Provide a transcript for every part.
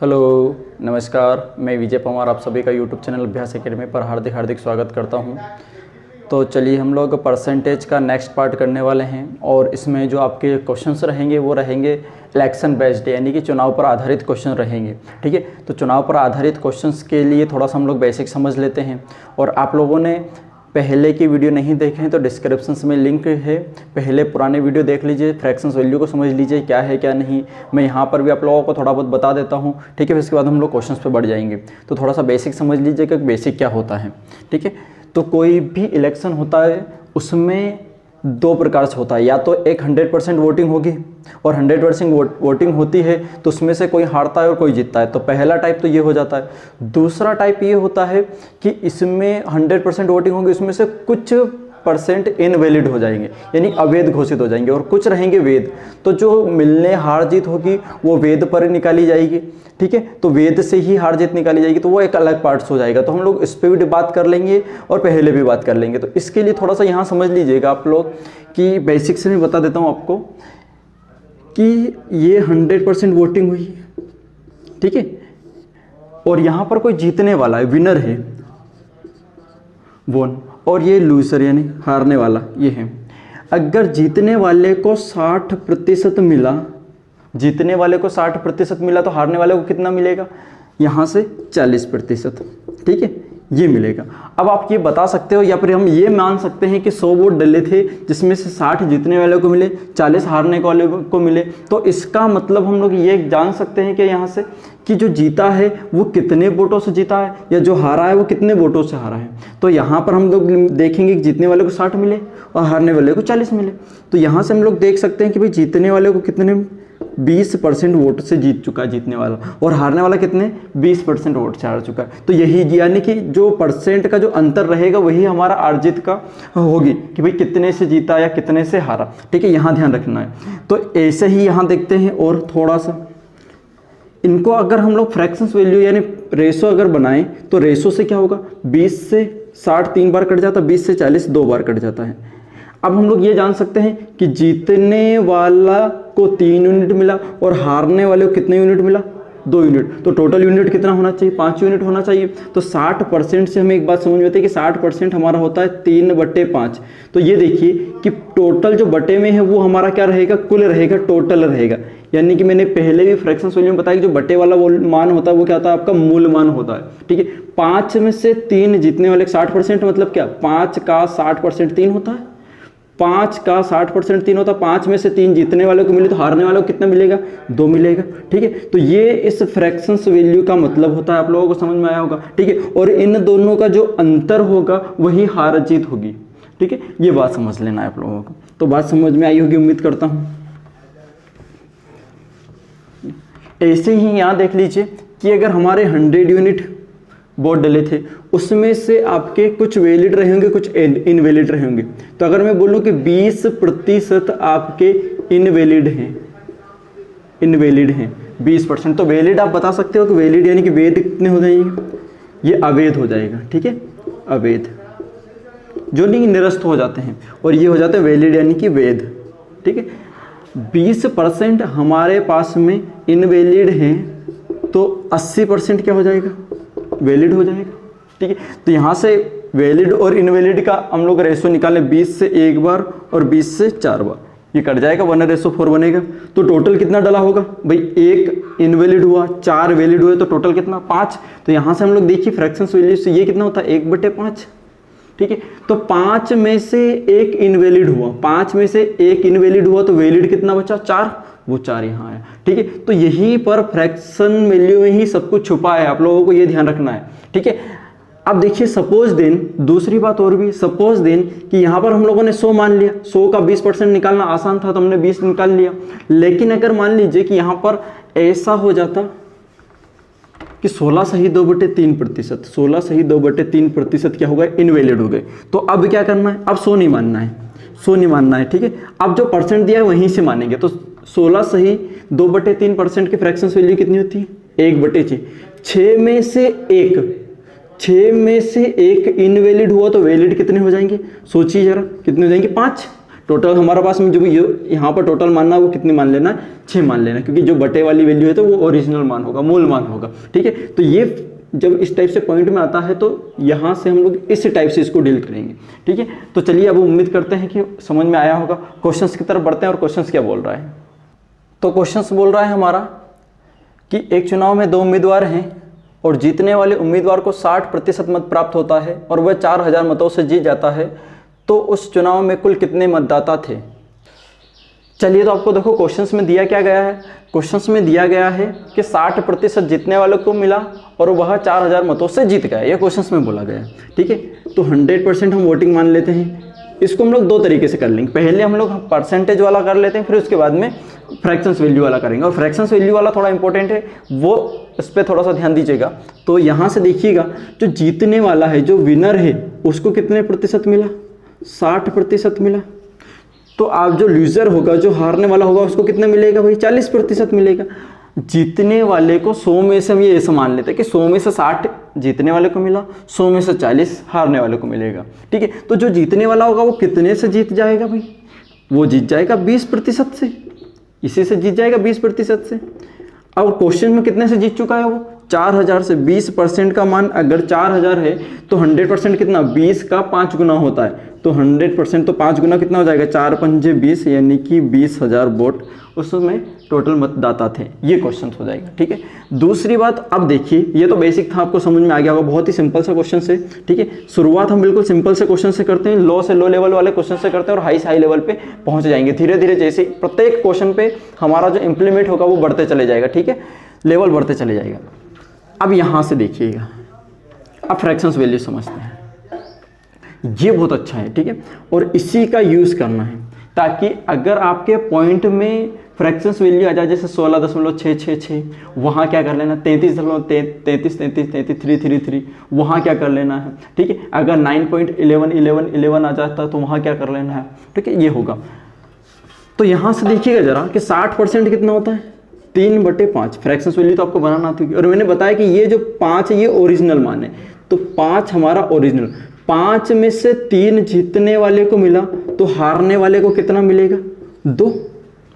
Hello, नमस्कार। मैं विजय पवार आप सभी का यूट्यूब चैनल अभ्यास एकेडमी पर हार्दिक हार्दिक स्वागत करता हूं। तो चलिए हम लोग परसेंटेज का नेक्स्ट पार्ट करने वाले हैं और इसमें जो आपके क्वेश्चंस रहेंगे वो रहेंगे इलेक्शन बेस्ड, यानी कि चुनाव पर आधारित क्वेश्चन रहेंगे। ठीक है, तो चुनाव पर आधारित क्वेश्चंस के लिए थोड़ा सा हम लोग बेसिक समझ लेते हैं। और आप लोगों ने पहले की वीडियो नहीं देखे हैं तो डिस्क्रिप्शन में लिंक है, पहले पुराने वीडियो देख लीजिए, फ्रैक्शंस वैल्यू को समझ लीजिए क्या है क्या नहीं। मैं यहाँ पर भी आप लोगों को थोड़ा बहुत बता देता हूँ। ठीक है, फिर इसके बाद हम लोग क्वेश्चंस पे बढ़ जाएंगे। तो थोड़ा सा बेसिक समझ लीजिए कि बेसिक क्या होता है। ठीक है, तो कोई भी इलेक्शन होता है उसमें दो प्रकार से होता है, या तो एक 100% वोटिंग होगी और 100% वोटिंग होती है तो उसमें से कोई हारता है और कोई जीतता है। तो पहला टाइप तो ये हो जाता है। दूसरा टाइप ये होता है कि इसमें 100% वोटिंग होगी, उसमें से कुछ % इनवैलिड हो जाएंगे, यानी अवैध घोषित हो जाएंगे, और कुछ रहेंगे वैध। तो जो मिलने हार जीत होगी वो वैध पर निकाली जाएगी। ठीक है, तो वेद से ही हार जीत निकाली जाएगी, तो वो एक अलग पार्ट्स हो जाएगा। तो हम लोग इस पर भी बात कर लेंगे और पहले भी बात कर लेंगे। तो इसके लिए थोड़ा सा यहाँ समझ लीजिएगा आप लोग कि बेसिक से मैं बता देता हूँ आपको कि ये 100% वोटिंग हुई है। ठीक है, और यहाँ पर कोई जीतने वाला है, विनर है वोन, और ये लूजर यानी हारने वाला ये है। अगर जीतने वाले को 60% मिला, जीतने वाले को 60% मिला तो हारने वाले को कितना मिलेगा? यहाँ से 40%। ठीक है, ये मिलेगा। अब आप ये बता सकते हो, या फिर हम ये मान सकते हैं कि 100 वोट डले थे जिसमें से 60 जीतने वाले को मिले, 40 हारने वाले को मिले। तो इसका मतलब हम लोग ये जान सकते हैं कि यहाँ से कि जो जीता है वो कितने वोटों से जीता है, या जो हारा है वो कितने वोटों से हारा है। तो यहाँ पर हम लोग देखेंगे कि जीतने वाले को 60 मिले और हारने वाले को 40 मिले। तो यहाँ से हम लोग देख सकते हैं कि भाई जीतने वाले को कितने 20% वोट से जीत चुका है जीतने वाला, और हारने वाला कितने 20% वोट से हार चुका है। तो यही यानी कि जो परसेंट का जो अंतर रहेगा वही हमारा अर्जित का होगी कि भाई कितने से जीता या कितने से हारा। ठीक है, यहाँ ध्यान रखना है। तो ऐसे ही यहाँ देखते हैं, और थोड़ा सा इनको अगर हम लोग फ्रैक्शंस वैल्यू यानी रेशो अगर बनाएं तो रेशो से क्या होगा, 20 से 60 3 बार कट जाता है, 20 से 40 2 बार कट जाता है। अब हम लोग ये जान सकते हैं कि जीतने वाला को 3 यूनिट मिला और हारने वाले को कितने यूनिट मिला, 2 यूनिट। तो टोटल यूनिट कितना होना चाहिए, 5 यूनिट होना चाहिए। तो 60% से हमें एक बात समझ में आती है कि 60% हमारा होता है 3/5। तो ये देखिए कि टोटल जो बटे में है वो हमारा क्या रहेगा, कुल रहेगा, टोटल रहेगा। यानी कि मैंने पहले भी फ्रैक्शंस वैल्यू में बताया कि जो बटे वाला वो मान होता है वो क्या होता है, आपका मूल मान होता है। ठीक है, 5 में से 3 जीतने वाले 60% मतलब क्या, 5 का 60% 3 होता है। 5 का 60% 3 होता है। 5 में से 3 जीतने वाले को मिले तो हारने वाले को कितना मिलेगा, 2 मिलेगा। ठीक है, तो ये इस फ्रैक्शंस वैल्यू का मतलब होता है। आप लोगों को समझ में आया होगा। ठीक है, और इन दोनों का जो अंतर होगा वही हार जीत होगी। ठीक है, ये बात समझ लेना है आप लोगों को। तो बात समझ में आई होगी उम्मीद करता हूँ। ऐसे ही यहाँ देख लीजिए कि अगर हमारे 100 यूनिट वोट डले थे उसमें से आपके कुछ वैलिड रहे होंगे, कुछ इनवैलिड रहे होंगे। तो अगर मैं बोलूं कि 20% आपके इनवैलिड हैं 20%, तो वैलिड आप बता सकते हो कि वैलिड यानी कि वैध कितने हो जाएंगे, ये अवैध हो जाएगा। ठीक है, अवैध जो नहीं निरस्त हो जाते हैं, और ये हो जाते हैं वैलिड यानी कि वैध। ठीक है, 20% हमारे पास में इनवैलिड हैं तो 80% क्या हो जाएगा, वैलिड हो जाएगा। ठीक है, तो यहाँ से वैलिड और इनवैलिड का हम लोग रेशो निकालें, 20 से 1 बार और 20 से 4 बार, ये कट जाएगा, 1:4 बनेगा। तो टोटल कितना डला होगा भाई, 1 इनवैलिड हुआ, 4 वैलिड हुए, तो टोटल कितना 5। तो यहाँ से हम लोग देखिए फ्रैक्शंस वैल्यू से ये कितना होता है, 1/5। ठीक है, तो 5 में से 1 इनवैलिड हुआ, 5 में से 1 इनवैलिड हुआ तो वैलिड कितना बचा, 4, वो 4 यहाँ आया। ठीक है, तो यहीं पर फ्रैक्शन वैल्यू में ही सब कुछ छुपा है, आप लोगों को ये ध्यान रखना है। ठीक है, अब देखिए सपोज देन, दूसरी बात और भी, सपोज देन कि यहाँ पर हम लोगों ने 100 मान लिया, 100 का 20% निकालना आसान था तो हमने 20 निकाल लिया। लेकिन अगर मान लीजिए कि यहाँ पर ऐसा हो जाता कि 16 सही 2/3%, 16 सही 2/3% क्या हो गए, इनवैलिड हो गए। तो अब क्या करना है, अब 100 नहीं मानना है, 100 नहीं मानना है। ठीक है, अब जो परसेंट दिया है वहीं से मानेंगे। तो 16 सही 2/3% की फ्रैक्शंस वैल्यू कितनी होती है, 1/6। 6 में से 1 इनवैलिड हुआ तो वैलिड कितने हो जाएंगे, सोचिए जरा कितने हो जाएंगे, 5। टोटल हमारे पास में जो भी यहाँ पर टोटल मानना है वो कितनी मान लेना है, 6 मान लेना, क्योंकि जो बटे वाली वैल्यू है तो वो ओरिजिनल मान होगा, मूल मान होगा। ठीक है, तो ये जब इस टाइप से पॉइंट में आता है तो यहाँ से हम लोग इस टाइप से इसको डील करेंगे। ठीक है, तो चलिए अब उम्मीद करते हैं कि समझ में आया होगा। क्वेश्चंस की तरफ बढ़ते हैं और क्वेश्चंस क्या बोल रहा है। तो क्वेश्चंस बोल रहा है हमारा कि एक चुनाव में 2 उम्मीदवार हैं और जीतने वाले उम्मीदवार को 60% मत प्राप्त होता है और वह 4000 मतों से जीत जाता है, तो उस चुनाव में कुल कितने मतदाता थे। चलिए, तो आपको देखो क्वेश्चंस में दिया क्या गया है। क्वेश्चंस में दिया गया है कि 60% जीतने वालों को मिला और वह 4000 मतों से जीत गया, यह क्वेश्चंस में बोला गया है। ठीक है, तो 100% हम वोटिंग मान लेते हैं। इसको हम लोग 2 तरीके से कर लेंगे। पहले हम लोग परसेंटेज वाला कर लेते हैं, फिर उसके बाद में फ्रैक्शंस वैल्यू वाला करेंगे। और फ्रैक्शंस वैल्यू वाला थोड़ा इंपॉर्टेंट है, वो इस पर थोड़ा सा ध्यान दीजिएगा। तो यहाँ से देखिएगा, जो जीतने वाला है, जो विनर है, उसको कितने प्रतिशत मिला, 60% मिला। तो आप जो लूजर होगा, जो हारने वाला होगा, उसको कितना मिलेगा भाई, 40% मिलेगा। जीतने वाले को 100 में से हम ये ऐसा मान लेते हैं कि 100 में से 60 जीतने वाले को मिला, 100 में से 40 हारने वाले को मिलेगा। ठीक है, तो जो जीतने वाला होगा वो कितने से जीत जाएगा भाई, वो जीत जाएगा 20% से, इसी से जीत जाएगा 20% से। अब क्वेश्चन में कितने से जीत चुका है वो, 4000 से। 20% का मान अगर 4000 है तो 100% कितना, 20 का 5 गुना होता है। तो 100% तो 5 गुना कितना हो जाएगा, 4 पंजे 20, यानी कि 20,000 वोट उसमें टोटल मतदाता थे। ये क्वेश्चन हो जाएगा। ठीक है, दूसरी बात, अब देखिए, ये तो बेसिक था, आपको समझ में आ गया होगा, बहुत ही सिंपल सा क्वेश्चन से। ठीक है, शुरुआत हम बिल्कुल सिंपल से क्वेश्चन से करते हैं, लो से लो लेवल वाले क्वेश्चन से करते हैं और हाई से हाई लेवल पे पहुंच जाएंगे धीरे धीरे। जैसे प्रत्येक क्वेश्चन पे हमारा जो इंप्लीमेंट होगा वो बढ़ते चले जाएगा। ठीक है, लेवल बढ़ते चले जाएगा। अब यहाँ से देखिएगा, अब फ्रैक्शंस वैल्यू समझते हैं, ये बहुत अच्छा है। ठीक है, और इसी का यूज़ करना है ताकि अगर आपके पॉइंट में फ्रैक्शंस वैल्यू आ जाए, जैसे 16.666, वहाँ क्या कर लेना, 33.333333, वहाँ क्या कर लेना है। ठीक है, अगर 9.1111 आ जाता है तो वहाँ क्या कर लेना है। ठीक है, ये होगा। तो यहाँ से देखिएगा जरा कि 60% कितना होता है, 3/5। फ्रैक्शंस वैल्यू तो आपको बनाना आती है, और मैंने बताया कि ये जो 5 है ये ओरिजिनल मान है, तो 5 हमारा ओरिजिनल। 5 में से 3 जीतने वाले को मिला, तो हारने वाले को कितना मिलेगा, 2।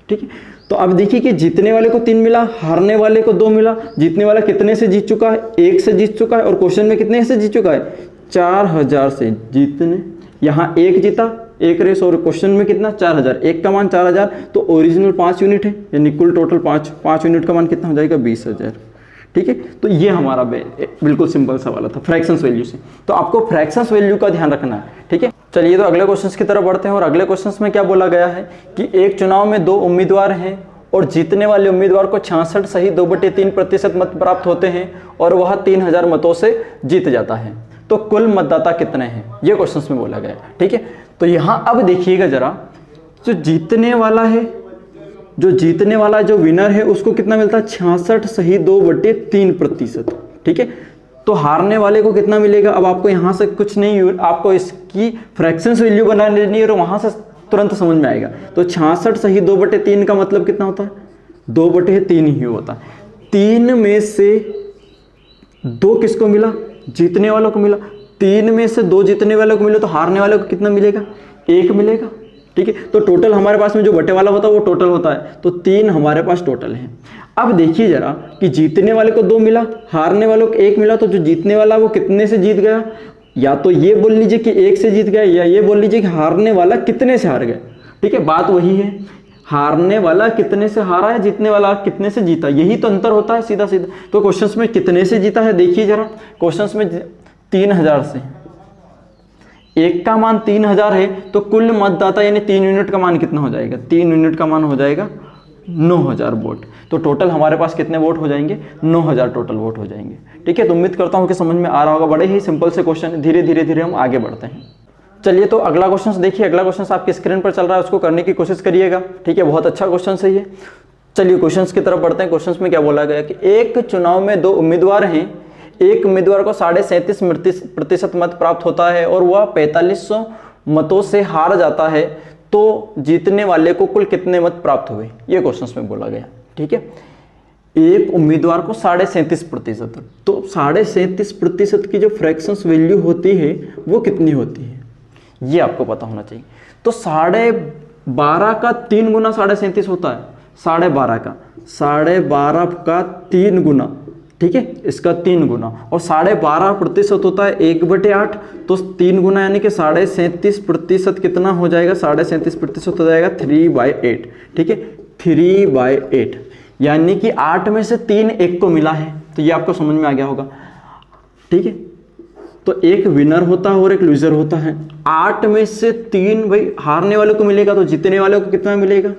ठीक है, तो अब देखिए कि जीतने वाले को 3 मिला, हारने वाले को 2 मिला। जीतने वाला कितने से जीत चुका है, 1 से जीत चुका है। और क्वेश्चन में कितने से जीत चुका है, 4000 से। जीतने यहाँ 1 जीता, 1 रेस, और क्वेश्चन में कितना, 4000। 1 का मान 4000, तो ओरिजिनल 5 यूनिट है, यानी कुल टोटल 5 यूनिट का मान कितना हो जाएगा, 20,000। ठीक है, तो ये हमारा बिल्कुल सिंपल सा वाला था फ्रैक्शंस वैल्यू से। तो आपको फ्रैक्शंस वैल्यू का ध्यान रखना है। ठीक है, चलिए तो अगले क्वेश्चंस की तरफ बढ़ते हैं। और अगले क्वेश्चंस में क्या बोला गया है कि एक चुनाव में 2 उम्मीदवार हैं और जीतने वाले उम्मीदवार को 66 सही 2/3% मत प्राप्त होते हैं और वह 3000 मतों से जीत जाता है, तो कुल मतदाता कितने हैं, ये क्वेश्चंस में बोला गया है। ठीक है, तो यहाँ अब देखिएगा जरा, जो जीतने वाला है, जो विनर है, उसको कितना मिलता है, 66 सही 2/3%। ठीक है, तो हारने वाले को कितना मिलेगा। अब आपको यहाँ से कुछ नहीं, आपको इसकी फ्रैक्शंस वैल्यू बना लेनी है और वहाँ से तुरंत समझ में आएगा। तो 66 सही 2/3 का मतलब कितना होता है, 2/3 ही होता है। 3 में से 2 किसको मिला, जीतने वालों को मिला। 3 में से 2 जीतने वालों को मिला, तो हारने वाले को कितना मिलेगा, 1 मिलेगा। ठीक है, तो टोटल हमारे पास में जो बटे वाला होता है वो टोटल होता है, तो 3 हमारे पास टोटल है। अब देखिए जरा कि जीतने वाले को 2 मिला, हारने वालों को 1 मिला, तो जो जीतने वाला वो कितने से जीत गया, या तो ये बोल लीजिए कि 1 से जीत गया, या ये बोल लीजिए कि हारने वाला कितने से हार गया। ठीक है, बात वही है, हारने वाला कितने से हारा है, जीतने वाला कितने से जीता, यही तो अंतर होता है सीधा सीधा। तो क्वेश्चंस में कितने से जीता है, देखिए जरा, क्वेश्चंस में 3000 से, 1 का मान 3000 है, तो कुल मतदाता यानी 3 यूनिट का मान कितना हो जाएगा, 3 यूनिट का मान हो जाएगा 9000 वोट। तो टोटल हमारे पास कितने वोट हो जाएंगे, 9000 टोटल वोट हो जाएंगे। ठीक है, तो उम्मीद करता हूँ कि समझ में आ रहा होगा। बड़े ही सिंपल से क्वेश्चन, धीरे धीरे हम आगे बढ़ते हैं। चलिए तो अगला क्वेश्चन देखिए, अगला क्वेश्चन आपकी स्क्रीन पर चल रहा है, उसको करने की कोशिश करिएगा। ठीक है, बहुत अच्छा क्वेश्चन सही है। चलिए क्वेश्चन की तरफ बढ़ते हैं। क्वेश्चन में क्या बोला गया कि एक चुनाव में 2 उम्मीदवार हैं, एक उम्मीदवार को 37.5% मत प्राप्त होता है और वह 4500 मतों से हार जाता है, तो जीतने वाले को कुल कितने मत प्राप्त हुए, ये क्वेश्चन में बोला गया। ठीक है, एक उम्मीदवार को 37.5%, तो 37% की जो फ्रैक्शंस वैल्यू होती है वो कितनी होती है, ये आपको पता होना चाहिए। तो 12.5 का 3 गुना 37.5 होता है, 12.5 का 3 गुना, ठीक है, इसका 3 गुना, और 12.5% होता है 1/8, तो 3 गुना यानी कि 37.5% कितना हो जाएगा, 37.5% हो जाएगा 3/8, ठीक है, 3/8, यानी कि 8 में से 3 1 को मिला है। तो ये आपको समझ में आ गया होगा, ठीक है। तो एक विनर होता है और एक लूजर होता है। 8 में से 3 भाई हारने वाले को मिलेगा, तो जीतने वाले को कितना मिलेगा,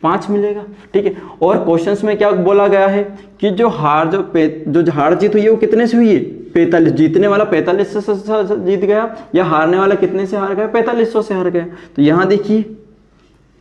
5 मिलेगा, ठीक है। और क्वेश्चंस में क्या बोला गया है कि जो हार जीत हुई है वो कितने से हुई है, 45, जीतने वाला 45 से जीत गया, या हारने वाला कितने से हार गया, 4500 से हार गया। तो यहाँ देखिए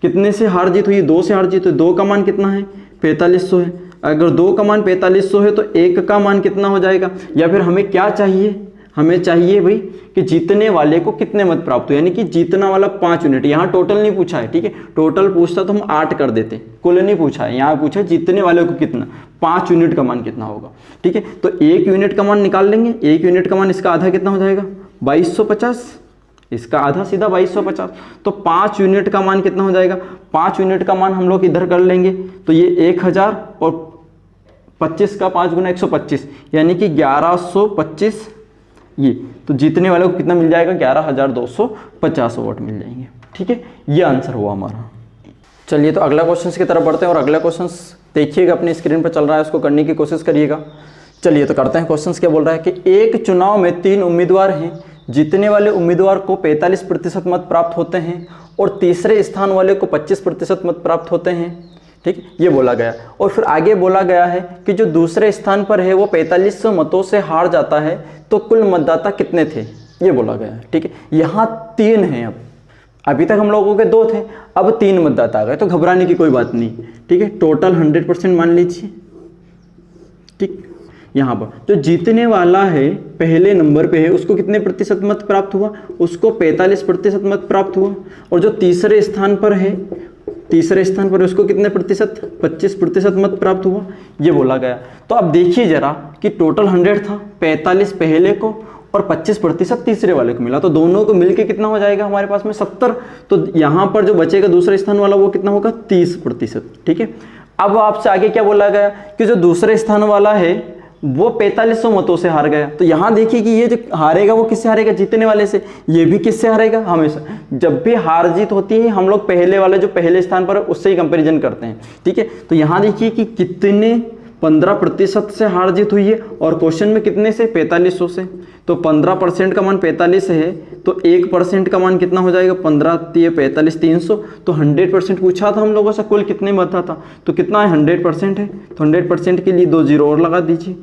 कितने से हार जीत हुई, 2 से हार जीत हुई, 2 का मान कितना है, 4500 है। अगर 2 का मान 4500 है तो 1 का मान कितना हो जाएगा, या फिर हमें क्या चाहिए, हमें चाहिए भाई कि जीतने वाले को कितने मत प्राप्त हो, यानी कि जीतना वाला 5 यूनिट। यहाँ टोटल नहीं पूछा है, ठीक है, टोटल पूछता तो हम 8 कर देते, कुल नहीं पूछा है, यहाँ पूछा जीतने वाले को कितना, 5 यूनिट का मान कितना होगा, ठीक है। तो 1 यूनिट का मान निकाल लेंगे, 1 यूनिट का मान इसका आधा कितना हो जाएगा, 2250, इसका आधा सीधा 2250, तो 5 यूनिट का मान कितना हो जाएगा, 5 यूनिट का मान हम लोग इधर कर लेंगे, तो ये 1000 और 25 का 5 गुना 125, यानी कि 1125, ये तो जीतने वाले को कितना मिल जाएगा, 11,250 वोट मिल जाएंगे, ठीक है। ये आंसर हुआ हमारा। चलिए तो अगला क्वेश्चन की तरफ बढ़ते हैं, और अगला क्वेश्चन देखिएगा अपनी स्क्रीन पर चल रहा है, उसको करने की कोशिश करिएगा। चलिए तो करते हैं। क्वेश्चन क्या बोल रहा है कि एक चुनाव में 3 उम्मीदवार हैं, जीतने वाले उम्मीदवार को 45% मत प्राप्त होते हैं और तीसरे स्थान वाले को 25% मत प्राप्त होते हैं, ठीक, ये बोला गया। और फिर आगे बोला गया है कि जो दूसरे स्थान पर है वो 4500 मतों से हार जाता है, तो कुल मतदाता कितने थे, ये बोला गया है, ठीक है। यहाँ 3 हैं, अभी तक हम लोगों के 2 थे, अब 3 मतदाता आ गए, तो घबराने की कोई बात नहीं, ठीक है। टोटल 100% मान लीजिए, ठीक। यहाँ पर जो जीतने वाला है पहले नंबर पे है उसको कितने प्रतिशत मत प्राप्त हुआ, उसको 45% मत प्राप्त हुआ, और जो तीसरे स्थान पर है, तीसरे स्थान पर उसको कितने प्रतिशत, 25% मत प्राप्त हुआ, ये बोला गया। तो अब देखिए जरा कि टोटल 100 था, 45 पहले को और 25% तीसरे वाले को मिला, तो दोनों को मिलके कितना हो जाएगा हमारे पास में 70। तो यहाँ पर जो बचेगा दूसरे स्थान वाला वो कितना होगा, 30%, ठीक है। अब आपसे आगे क्या बोला गया कि जो दूसरे स्थान वाला है वो 4500 मतों से हार गया। तो यहाँ देखिए कि ये जो हारेगा वो किससे हारेगा, जीतने वाले से। ये भी किससे हारेगा, हमेशा जब भी हार जीत होती है हम लोग पहले वाले जो पहले स्थान पर है उससे ही कंपैरिजन करते हैं, ठीक है। तो यहाँ देखिए कि कितने 15% से हार जीत हुई है, और क्वेश्चन में कितने से, 4500 से। तो 15% का मान 45 है, तो 1% का मान कितना हो जाएगा, 15 45 300। तो 100% पूछा था हम लोगों से कुल कितने मतदाता था, तो कितना है, 100% है, तो 100% के लिए 2 जीरो और लगा दीजिए।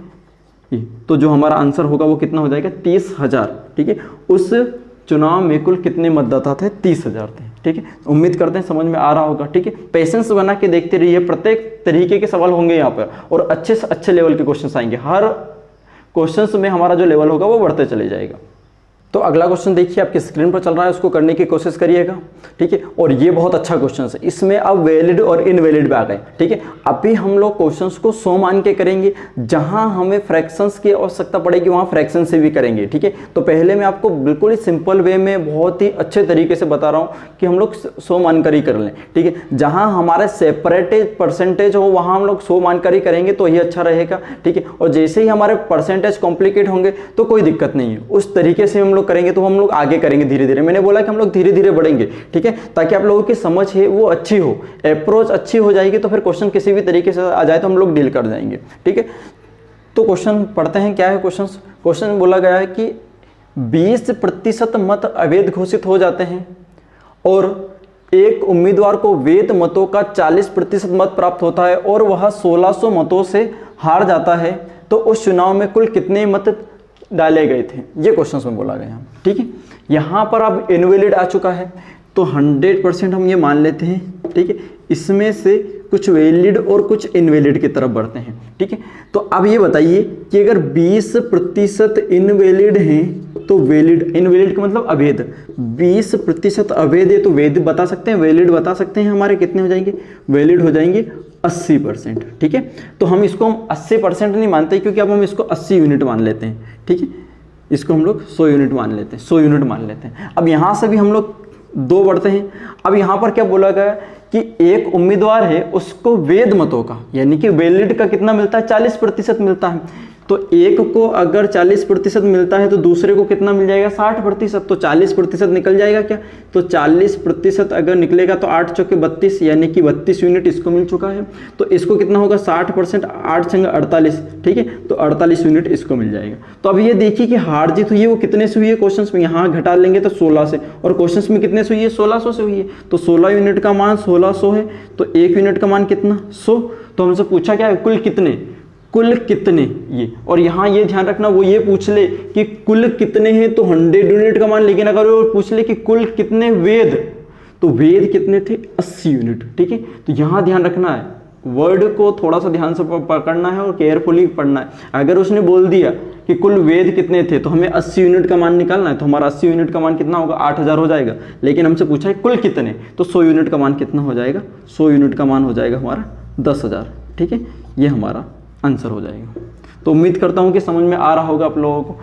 तो जो हमारा आंसर होगा वो कितना हो जाएगा, 30,000, ठीक है। उस चुनाव में कुल कितने मतदाता थे, 30,000 थे, ठीक है। उम्मीद करते हैं समझ में आ रहा होगा, ठीक है। पेशेंस बना के देखते रहिए, प्रत्येक तरीके के सवाल होंगे यहाँ पर, और अच्छे से अच्छे लेवल के क्वेश्चंस आएंगे। हर क्वेश्चंस में हमारा जो लेवल होगा वो बढ़ते चले जाएगा। तो अगला क्वेश्चन देखिए आपकी स्क्रीन पर चल रहा है, उसको करने की कोशिश करिएगा, ठीक है। और ये बहुत अच्छा क्वेश्चन है, इसमें अब वैलिड और इनवैलिड पे आ गए, ठीक है। अभी हम लोग क्वेश्चंस को 100 मान के करेंगे, जहां हमें फ्रैक्शंस की आवश्यकता पड़ेगी वहां फ्रैक्शन से भी करेंगे, ठीक है। तो पहले मैं आपको बिल्कुल ही सिंपल वे में बहुत ही अच्छे तरीके से बता रहा हूँ कि हम लोग 100 मानकर ही कर लें, ठीक है। जहाँ हमारे सेपरेटेज परसेंटेज हो वहाँ हम लोग 100 मानकर ही करेंगे तो ही अच्छा रहेगा, ठीक है। और जैसे ही हमारे परसेंटेज कॉम्प्लिकेट होंगे तो कोई दिक्कत नहीं है, उस तरीके से हम लोग करेंगे तो हम लोग आगे करेंगे धीरे धीरे। मैंने बोला कि हम लोग धीरे धीरे बढ़ेंगे, ठीक है, ताकि आप लोगों की समझ है वो अच्छी हो, अप्रोच अच्छी हो जाएगी, तो फिर क्वेश्चन किसी भी तरीके से आ जाए तो हम लोग डील कर जाएंगे, ठीक है। तो क्वेश्चन पढ़ते हैं, क्या है क्वेश्चन बोला गया है कि 20% मत अवैध घोषित हो जाते हैं और एक उम्मीदवार को वैध मतों का 40% मत प्राप्त होता है और वह 1600 मतों से हार जाता है, तो उस चुनाव में कुल कितने मत डाले गए थे, ये क्वेश्चन में बोला गया, ठीक है। यहाँ पर अब इनवैलिड आ चुका है तो 100% हम ये मान लेते हैं, ठीक है। इसमें से कुछ वैलिड और कुछ इनवैलिड की तरफ बढ़ते हैं, ठीक है। तो अब ये बताइए कि अगर 20% इनवैलिड हैं तो वैलिड, इनवैलिड का मतलब अवैध, 20% अवैध है तो वैध बता सकते हैं, वैलिड बता सकते हैं, हमारे कितने हो जाएंगे, वैलिड हो जाएंगे 80%, ठीक है। तो हम इसको हम 80% नहीं मानते क्योंकि अब हम इसको 80 यूनिट मान लेते हैं, ठीक है। इसको हम लोग 100 यूनिट मान लेते हैं, 100 यूनिट मान लेते हैं। अब यहाँ से भी हम लोग 2 बढ़ते हैं। अब यहाँ पर क्या बोला गया कि एक उम्मीदवार है उसको वैध मतों का यानी कि वैलिड का कितना मिलता है, 40% मिलता है। तो एक को अगर 40% मिलता है तो दूसरे को कितना मिल जाएगा, 60%। तो 40% निकल जाएगा क्या, तो 40% अगर निकलेगा तो 8 चौके 32 यानी कि 32 यूनिट इसको मिल चुका है। तो इसको कितना होगा 60%, 8 संग 48, ठीक है, तो 48 यूनिट इसको मिल जाएगा। तो अब ये देखिए कि हार जीत हुई है वो कितने से हुई है, क्वेश्चन में यहाँ घटा लेंगे तो 16 से, और क्वेश्चन में कितने से हुई है, 1600 से हुई है। तो 16 यूनिट का मान 1600 है, तो 1 यूनिट का मान कितना, 100। तो हमसे पूछा क्या है, कुल कितने, कुल कितने ये, और यहाँ ये ध्यान रखना वो ये पूछ ले कि कुल कितने हैं तो 100 यूनिट का मान, लेकिन अगर वो पूछ ले कि कुल कितने वेद, तो वेद कितने थे, 80 यूनिट, ठीक है। तो यहाँ ध्यान रखना है, वर्ड को थोड़ा सा ध्यान से पकड़ना है और केयरफुली पढ़ना है। अगर उसने बोल दिया कि कुल वेद कितने थे तो हमें 80 यूनिट का मान निकालना है, तो हमारा 80 यूनिट का मान कितना होगा, 8000 हो जाएगा। लेकिन हमसे पूछा है कुल कितने, तो 100 यूनिट का मान कितना हो जाएगा, 100 यूनिट का मान हो जाएगा हमारा 10,000, ठीक है। ये हमारा आंसर हो जाएगा। तो उम्मीद करता हूँ कि समझ में आ रहा होगा आप लोगों को।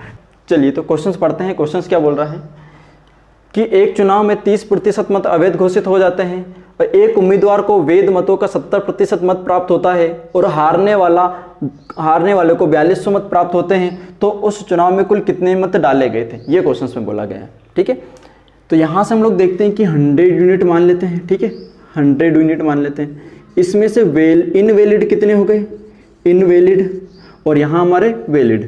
चलिए तो क्वेश्चंस पढ़ते हैं। क्वेश्चंस क्या बोल रहा है कि एक चुनाव में 30% मत अवैध घोषित हो जाते हैं और एक उम्मीदवार को वैध मतों का 70% मत प्राप्त होता है और हारने वाले को 4200 मत प्राप्त होते हैं, तो उस चुनाव में कुल कितने मत डाले गए थे, ये क्वेश्चंस में बोला गया है, ठीक है। तो यहाँ से हम लोग देखते हैं कि 100 यूनिट मान लेते हैं, ठीक है, 100 यूनिट मान लेते हैं। इसमें से इनवैलिड कितने हो गए, इनवैलिड, और यहाँ हमारे वैलिड,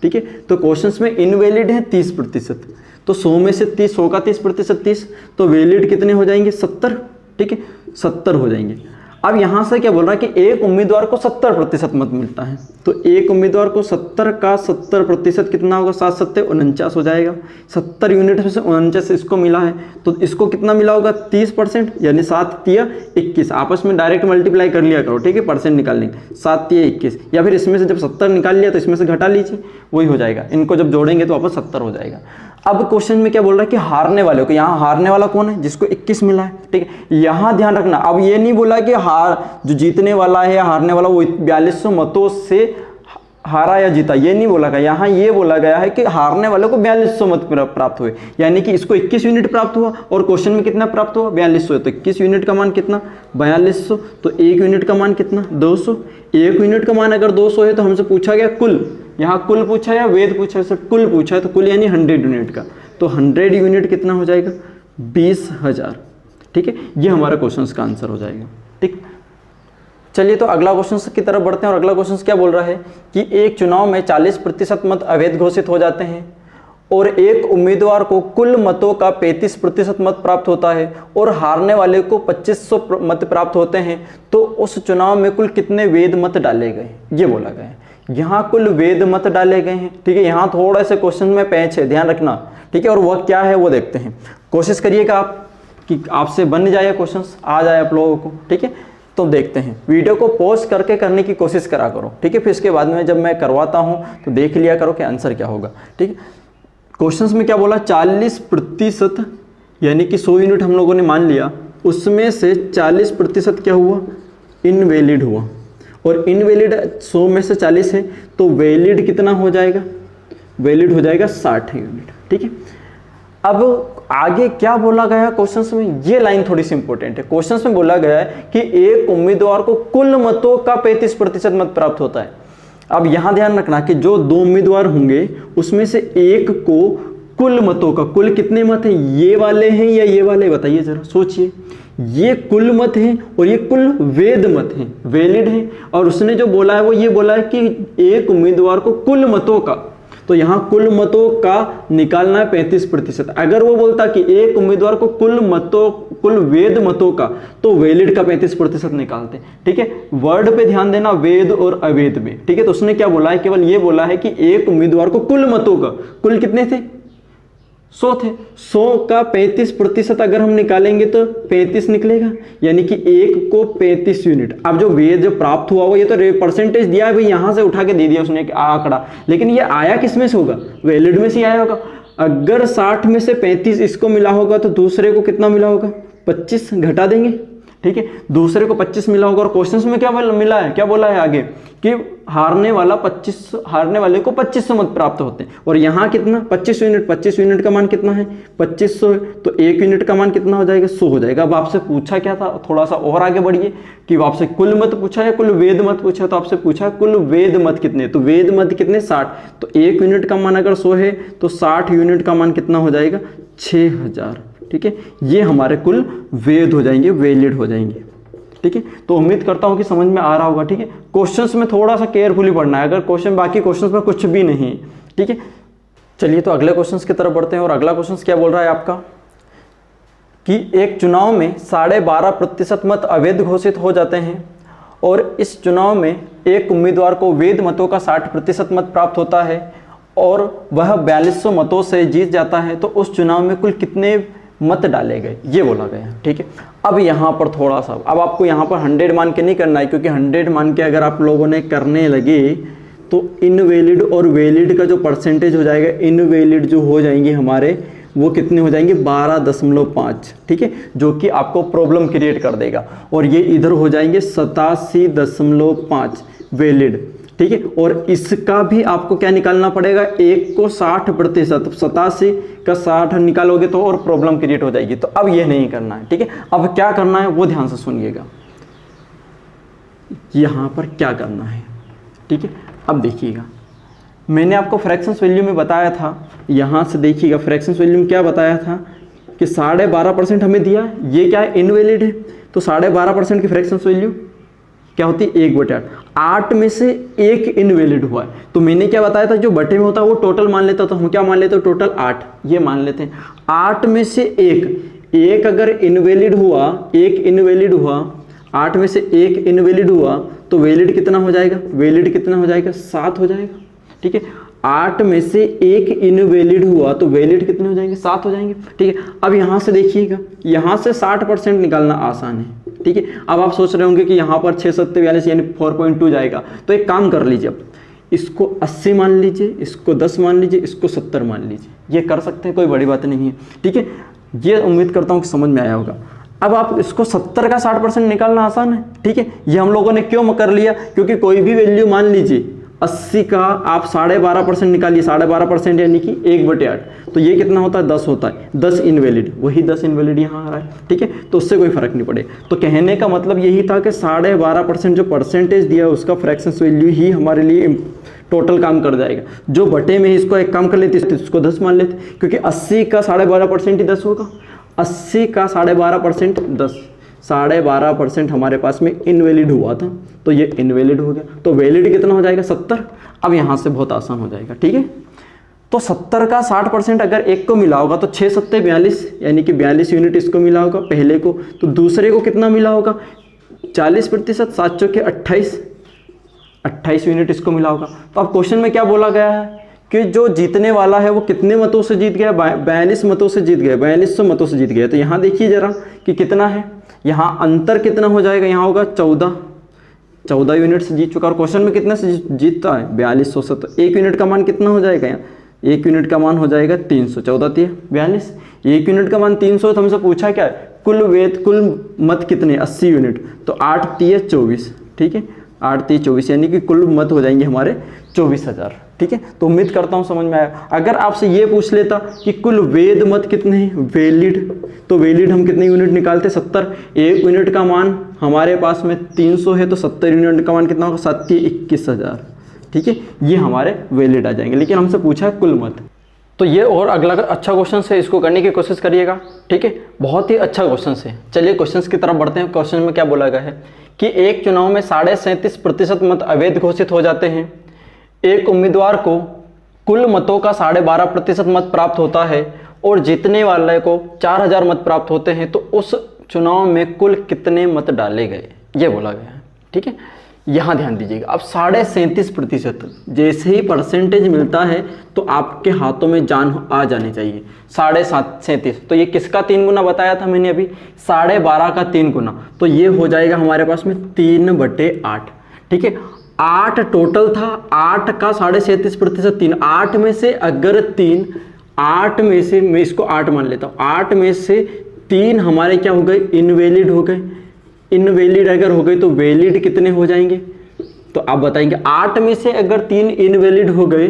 ठीक है। तो क्वेश्चंस में इनवैलिड है 30%, तो 100 में से 30, 100 का 30%, 30, तो वैलिड कितने हो जाएंगे, 70, ठीक है, 70 हो जाएंगे। अब यहाँ से क्या बोल रहा है कि एक उम्मीदवार को 70% मत मिलता है, तो एक उम्मीदवार को 70 का 70% कितना होगा, 7 7 49 हो जाएगा। 70 यूनिट में से 49 इसको मिला है, तो इसको कितना मिला होगा, 30%, यानी 7 तिया 21। आपस में डायरेक्ट मल्टीप्लाई कर लिया करो, ठीक है, परसेंट निकालने, 7 तिया 21, या फिर इसमें से जब 70 निकाल लिया तो इसमें से घटा लीजिए, वही हो जाएगा। इनको जब जोड़ेंगे तो वापस 70 हो जाएगा। अब क्वेश्चन में क्या बोल रहा है कि हारने वाले को, यहाँ हारने वाला कौन है, जिसको 21 मिला है, ठीक है। यहाँ ध्यान रखना, अब ये नहीं बोला कि जो जीतने वाला है या हारने वाला वो 4200 मतों से हारा या जीता, ये नहीं बोला गया। यहाँ ये बोला गया है कि हारने वाले को 4200 मत प्राप्त हुए, यानी कि इसको 21 यूनिट प्राप्त हुआ और क्वेश्चन में कितना प्राप्त हुआ, 4200। तो 21 यूनिट का मान कितना, 4200, तो 1 यूनिट का मान कितना, 200। 1 यूनिट का मान अगर 200 है तो हमसे पूछा गया कुल, यहाँ कुल पूछा या वेद पूछा है, सब कुल पूछा है, तो कुल यानी 100 यूनिट का, तो 100 यूनिट कितना हो जाएगा, 20,000, ठीक है। ये हमारा क्वेश्चन का आंसर हो जाएगा, ठीक। चलिए तो अगला क्वेश्चन की तरफ बढ़ते हैं, और अगला क्वेश्चन क्या बोल रहा है कि एक चुनाव में 40% मत अवैध घोषित हो जाते हैं और एक उम्मीदवार को कुल मतों का 35% मत प्राप्त होता है और हारने वाले को 2500 मत प्राप्त होते हैं, तो उस चुनाव में कुल कितने वैध मत डाले गए, ये बोला गया है। यहाँ कुल वैध मत डाले गए हैं, ठीक है। यहाँ थोड़ा से क्वेश्चन में पैच है, ध्यान रखना, ठीक है। और वह क्या है वो देखते हैं, कोशिश करिएगा आप कि आपसे बन जाए क्वेश्चन, आ जाए आप लोगों को, ठीक है। तो देखते हैं, वीडियो को पॉज करके करने की कोशिश करा करो, ठीक है। फिर इसके बाद में जब मैं करवाता हूँ तो देख लिया करो कि आंसर क्या होगा, ठीक है। क्वेश्चन में क्या बोला, 40%, यानी कि 100 यूनिट हम लोगों ने मान लिया, उसमें से 40% क्या हुआ, इनवैलिड हुआ, और इनवैलिड 100 में से 40 है, तो वैलिड कितना हो जाएगा, वैलिड हो जाएगा 60 यूनिट, ठीक है। अब आगे क्या बोला गया है क्वेश्चंस में, ये लाइन थोड़ी सी इंपॉर्टेंट है। क्वेश्चंस में बोला गया है कि एक उम्मीदवार को कुल मतों का 35% मत प्राप्त होता है। अब यहां ध्यान रखना कि जो 2 उम्मीदवार होंगे उसमें से एक को कुल मतों का, कुल कितने मत हैं, ये वाले हैं या ये वाले, बताइए जरा सोचिए। ये कुल मत हैं और ये कुल वैध मत हैं, वैलिड हैं, और उसने जो बोला है वो ये बोला है कि एक उम्मीदवार को कुल मतों का, तो यहाँ कुल मतों का निकालना है 35%। अगर वो बोलता कि एक उम्मीदवार को कुल वैध मतों का, तो वैलिड का 35% निकालते, ठीक है। वर्ड पे ध्यान देना, वैध और अवैध में, ठीक है। तो उसने क्या बोला है, केवल ये बोला है कि एक उम्मीदवार को कुल मतों का, कुल कितने थे, 100 थे, 100 का 35% अगर हम निकालेंगे तो 35 निकलेगा, यानी कि एक को 35 यूनिट। अब जो वैध जो प्राप्त हुआ वो ये तो परसेंटेज दिया है भाई, यहां से उठा के दे दिया उसने आंकड़ा, लेकिन ये आया किस में से होगा, वैलिड में से आया होगा। अगर 60 में से 35 इसको मिला होगा तो दूसरे को कितना मिला होगा, 25, घटा देंगे। ठीक है, दूसरे को 25 मिला होगा और क्वेश्चंस में क्या मिला है, क्या बोला है आगे कि हारने वाले को 2500 मत प्राप्त होते हैं। और यहाँ कितना 25 यूनिट का मान कितना है 2500 है, तो 1 यूनिट का मान कितना हो जाएगा 100 हो जाएगा। अब आपसे पूछा क्या था, थोड़ा सा और आगे बढ़िए कि आपसे कुल मत पूछा है कुल वेद मत पूछा, तो आपसे पूछा कुल वेद मत कितने, तो वेद मत कितने 60, तो 1 यूनिट का मान अगर 100 है तो 60 यूनिट का मान कितना हो जाएगा 6000। ठीक है, ये हमारे कुल वेद हो जाएंगे, वैलिड हो जाएंगे। ठीक है, तो उम्मीद करता हूं कि समझ में आ रहा होगा। ठीक है, क्वेश्चंस में थोड़ा सा केयरफुली पढ़ना है, अगर क्वेश्चन बाकी क्वेश्चंस में कुछ भी नहीं है। ठीक है, चलिए तो अगले क्वेश्चंस की तरफ बढ़ते हैं। और अगला क्वेश्चन क्या बोल रहा है आपका कि एक चुनाव में 12.5% मत अवैध घोषित हो जाते हैं और इस चुनाव में एक उम्मीदवार को वैध मतों का 60% मत प्राप्त होता है और वह 4200 मतों से जीत जाता है, तो उस चुनाव में कुल कितने मत डाले गए, ये बोला गया। ठीक है, अब यहाँ पर थोड़ा सा, अब आपको यहाँ पर 100 मान के नहीं करना है, क्योंकि 100 मान के अगर आप लोगों ने करने लगे तो इनवैलिड और वैलिड का जो परसेंटेज हो जाएगा, इनवैलिड जो हो जाएंगे हमारे वो कितने हो जाएंगे 12.5। ठीक है, जो कि आपको प्रॉब्लम क्रिएट कर देगा। और ये इधर हो जाएंगे 87.5 वैलिड। ठीक है, और इसका भी आपको क्या निकालना पड़ेगा, एक को 60%, 87 का 60 निकालोगे तो और प्रॉब्लम क्रिएट हो जाएगी। तो अब ये नहीं करना है। ठीक है, अब क्या करना है वो ध्यान से सुनिएगा, यहां पर क्या करना है। ठीक है, अब देखिएगा, मैंने आपको फ्रैक्शंस वैल्यू में बताया था, यहां से देखिएगा फ्रैक्शंस वैल्यू में क्या बताया था कि 12.5% हमें दिया, ये क्या है इनवैलिड है, तो 12.5% की फ्रैक्शंस वैल्यू क्या होती है 1/8। 8 में से 1 इनवैलिड हुआ है, तो मैंने क्या बताया था, जो बटे में होता है वो टोटल मान लेता, तो हम क्या मान लेते हैं टोटल 8, ये मान लेते हैं। 8 में से 1 अगर इनवैलिड हुआ, 1 इनवैलिड हुआ, 8 में से 1 इनवैलिड हुआ तो वैलिड कितना हो जाएगा, वैलिड कितना हो जाएगा 7 हो जाएगा। ठीक है, 8 में से 1 इनवैलिड हुआ तो वैलिड कितने हो जाएंगे 7 हो जाएंगे। ठीक है, अब यहाँ से देखिएगा, यहाँ से 60% निकालना आसान है। ठीक है, अब आप सोच रहे होंगे कि यहाँ पर 6 7 42 यानी 4.2 जाएगा, तो एक काम कर लीजिए, अब इसको 80 मान लीजिए, इसको 10 मान लीजिए, इसको 70 मान लीजिए, ये कर सकते हैं, कोई बड़ी बात नहीं है। ठीक है, ये उम्मीद करता हूँ कि समझ में आया होगा। अब आप इसको 70 का 60% निकालना आसान है। ठीक है, ये हम लोगों ने क्यों कर लिया, क्योंकि कोई भी वैल्यू मान लीजिए 80 का आप 12.5% निकालिए, 12.5% यानी कि 1/8, तो ये कितना होता है 10 होता है, 10 इनवैलिड, वही 10 इनवैलिड यहाँ आ रहा है। ठीक है, तो उससे कोई फर्क नहीं पड़े। तो कहने का मतलब यही था कि 12.5% जो परसेंटेज दिया है उसका फ्रैक्शंस वैल्यू ही हमारे लिए टोटल काम कर जाएगा। जो बटे में इसको एक काम कर लेते इसको 10 मान लेते, क्योंकि 80 का 12.5% ही 10 होगा, 80 का 12.5% 10, 12.5% हमारे पास में इनवैलिड हुआ था, तो ये इनवैलिड हो गया, तो वैलिड कितना हो जाएगा 70। अब यहाँ से बहुत आसान हो जाएगा। ठीक है, तो 70 का 60% अगर एक को मिला होगा तो 6 7 42 यानी कि 42 यूनिट इसको मिला होगा पहले को, तो दूसरे को कितना मिला होगा 40%, 7 चौके 28 यूनिट इसको मिला होगा। तो अब क्वेश्चन में क्या बोला गया है कि जो जीतने वाला है वो कितने मतों से जीत गया, 42 मतों से जीत गया, 4200 मतों से जीत गया। तो यहाँ देखिए जरा कि कितना है, यहाँ अंतर कितना हो जाएगा, यहाँ होगा 14 यूनिट से जीत चुका। और क्वेश्चन में कितने से जीतता है 4200 से, तो 1 यूनिट का मान कितना हो जाएगा, यहाँ 1 यूनिट का मान हो जाएगा 300, 14 3 42, 1 यूनिट का मान 300। तो हमसे पूछा क्या है कुल मत कितने 80 यूनिट, तो 8 3 24। ठीक है, 8 3 24 यानी कि कुल मत हो जाएंगे हमारे 24,000। ठीक है, तो उम्मीद करता हूं समझ में आया। अगर आपसे ये पूछ लेता कि कुल वेद मत कितने हैं वैलिड, तो वैलिड हम कितने यूनिट निकालते 70, 1 यूनिट का मान हमारे पास में 300 है, तो 70 यूनिट का मान कितना होगा 7 21,000। ठीक है, ये हमारे वैलिड आ जाएंगे, लेकिन हमसे पूछा है कुल मत। तो ये और अगला अच्छा क्वेश्चन है, इसको करने की कोशिश करिएगा। ठीक है, बहुत ही अच्छा क्वेश्चन है। चलिए क्वेश्चन की तरफ बढ़ते हैं। क्वेश्चन में क्या बोला गया है कि एक चुनाव में 37.5% मत अवैध घोषित हो जाते हैं, एक उम्मीदवार को कुल मतों का 12.5% मत प्राप्त होता है और जीतने वाले को 4000 मत प्राप्त होते हैं, तो उस चुनाव में कुल कितने मत डाले गए, ये बोला गया है। ठीक है, यहाँ ध्यान दीजिएगा। अब 37.5% जैसे ही परसेंटेज मिलता है तो आपके हाथों में जान आ जानी चाहिए। 37.5, तो ये किसका 3 गुना बताया था मैंने अभी, 12.5 का 3 गुना, तो ये हो जाएगा हमारे पास में 3/8। ठीक है, 8 टोटल था, 8 का 37.5% 3, 8 में से अगर 3, 8 में से मैं इसको 8 मान लेता हूँ, 8 में से 3 हमारे क्या हो गए इनवैलिड हो गए, इनवैलिड अगर हो गए तो वैलिड कितने हो जाएंगे, तो आप बताएंगे 8 में से अगर 3 इनवैलिड हो गए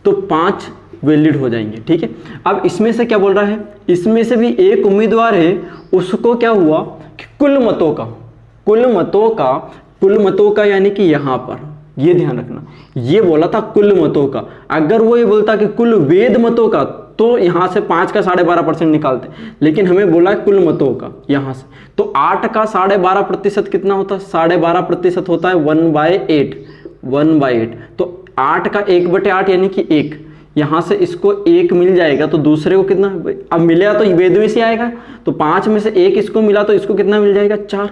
तो 5 वैलिड हो जाएंगे। ठीक है, अब इसमें से क्या बोल रहा है, इसमें से भी एक उम्मीदवार है, उसको क्या हुआ कि कुल मतों का यानी कि यहां पर ये ध्यान रखना, ये बोला था कुल मतों का। अगर वो ये बोलता कि कुल वेद मतों का तो यहां से 5 का 12.5% निकालते, लेकिन हमें बोला है कुल मतों का यहां से, तो 8 का 12.5% कितना होता है, 12.5% होता है 1/8। तो 8 का 1/8 यानी कि 1, यहां से इसको 1 मिल जाएगा तो दूसरे को कितना, अब मिलेगा तो वेद में से आएगा, तो 5 में से 1 इसको मिला तो इसको कितना मिल जाएगा, 4,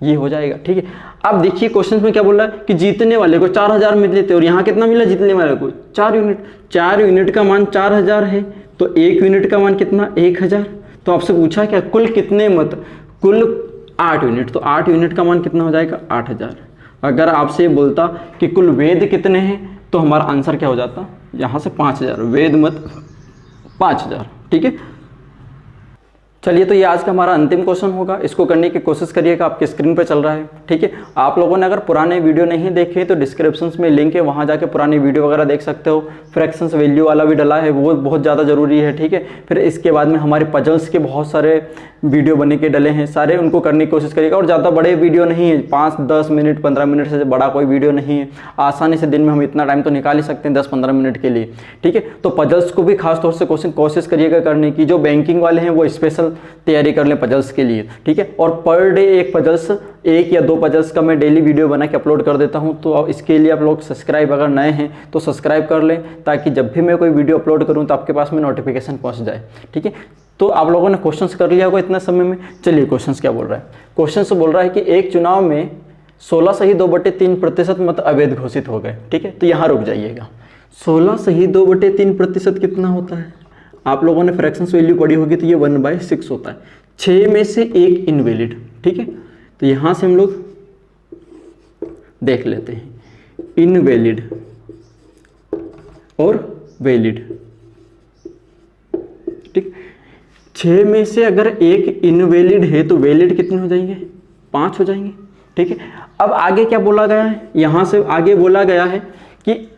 ये हो जाएगा। ठीक है, अब देखिए क्वेश्चन में क्या बोल रहा है कि जीतने वाले को 4000 मिले थे और यहाँ कितना मिला जीतने वाले को 4 यूनिट। 4 यूनिट का मान 4000 है, तो 1 यूनिट का मान कितना 1000। तो आपसे पूछा क्या कुल कितने मत, कुल 8 यूनिट, तो 8 यूनिट का मान कितना हो जाएगा 8000। अगर आपसे बोलता कि कुल वेद कितने हैं तो हमारा आंसर क्या हो जाता, यहाँ से 5000, वेद मत 5000। ठीक है, चलिए तो ये आज का हमारा अंतिम क्वेश्चन होगा, इसको करने की कोशिश करिएगा, आपके स्क्रीन पे चल रहा है। ठीक है, आप लोगों ने अगर पुराने वीडियो नहीं देखे तो डिस्क्रिप्शन में लिंक है, वहाँ जाके पुरानी वीडियो वगैरह देख सकते हो। फ्रैक्शंस वैल्यू वाला भी डला है, वो बहुत ज़्यादा ज़रूरी है। ठीक है, फिर इसके बाद में हमारे पजल्स के बहुत सारे वीडियो बने के डले हैं, सारे उनको करने की कोशिश करिएगा। और ज़्यादा बड़े वीडियो नहीं है, 5, 10 मिनट 15 मिनट से बड़ा कोई वीडियो नहीं है, आसानी से दिन में हम इतना टाइम तो निकाल ही सकते हैं 10-15 मिनट के लिए। ठीक है, तो पजल्स को भी खास तौर से कोशिश करिएगा करने की। जो बैंकिंग वाले हैं वो स्पेशल तैयारी कर लें पजल्स के लिए। ठीक है, और पर डे एक पजल्स, 1 या 2 पजल्स का मैं डेली वीडियो बना के अपलोड कर देता हूं। तो इसके लिए आप लोग सब्सक्राइब, अगर नए हैं तो सब्सक्राइब कर लें, ताकि जब भी मैं कोई वीडियो अपलोड करूं तो आपके पास में नोटिफिकेशन पहुंच जाए। ठीक है, तो आप लोगों ने क्वेश्चंस कर लिया होगा इतना समय में। चलिए क्वेश्चंस क्या बोल रहा है, क्वेश्चंस बोल रहा है कि एक चुनाव में 16 सही 2/3% मत अवैध घोषित हो गए। ठीक है, तो यहाँ रुक जाइएगा। 16 सही 2/3% कितना होता है, आप लोगों ने फ्रैक्शंस वैल्यू पढ़ी होगी, तो ये 1/6 होता है। 6 में से 1 इनवैलिड। ठीक है, तो यहां से हम लोग देख लेते हैं इनवैलिड और वैलिड। ठीक, 6 में से अगर 1 इनवैलिड है तो वैलिड कितने हो जाएंगे, 5 हो जाएंगे। ठीक है, अब आगे क्या बोला गया है, यहां से आगे बोला गया है कि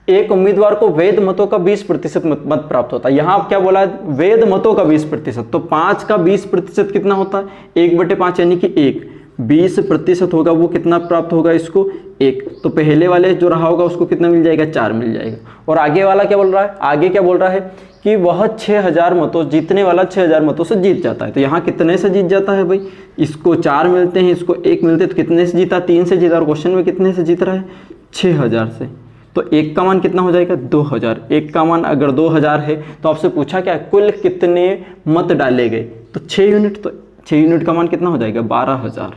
एक उम्मीदवार को वैध मतों का 20% मत प्राप्त होता है। यहां क्या बोला है, वैध मतों का 20%, तो 5 का 20% कितना होता है, 1/5 यानी कि 1। 20% होगा, वो कितना प्राप्त होगा इसको, 1। तो पहले वाले जो रहा होगा उसको कितना मिल जाएगा, 4 मिल जाएगा। और आगे वाला क्या बोल रहा है, आगे क्या बोल रहा है कि वह 6000 मतों, जीतने वाला 6000 मतों से जीत जाता है। तो यहाँ कितने से जीत जाता है भाई, इसको 4 मिलते हैं, इसको 1 मिलते हैं, तो कितने से जीता, 3 से जीता। और क्वेश्चन में कितने से जीत रहा है, 6000 से। तो 1 का मान कितना हो जाएगा, 2000। 1 का मान अगर 2000 है तो आपसे पूछा क्या कुल कितने मत डाले गए, तो 6 यूनिट। तो 6 यूनिट का मान कितना हो जाएगा, 12000।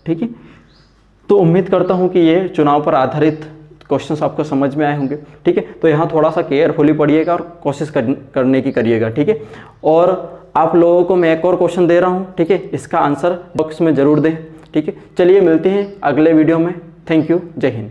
ठीक है, तो उम्मीद करता हूं कि ये चुनाव पर आधारित क्वेश्चंस आपको समझ में आए होंगे। ठीक है, तो यहाँ थोड़ा सा केयरफुली पढ़िएगा और कोशिश करने की करिएगा। ठीक है, और आप लोगों को मैं एक और क्वेश्चन दे रहा हूँ। ठीक है, इसका आंसर बॉक्स में जरूर दें। ठीक है, चलिए मिलते हैं अगले वीडियो में। थैंक यू, जय हिंद।